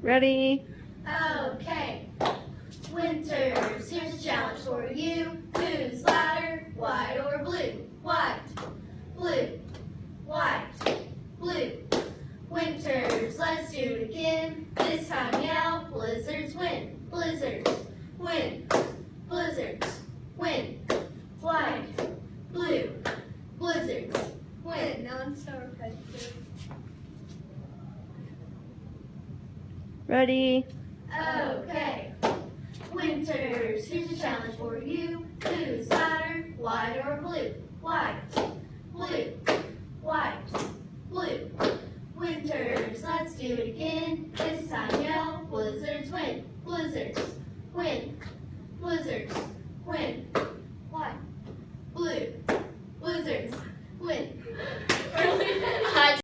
Ready? Okay. Winters, here's a challenge for you. Who's louder, white or blue? White, blue, white, blue. Winters, let's do it again. This time yell, blizzards win, blizzards win, blizzards win. White, blue, blizzards win. Now I'm so repetitive. Ready? Okay. Winters, here's a challenge for you. Who's louder, white or blue? White, blue, white, blue. Winters, let's do it again. This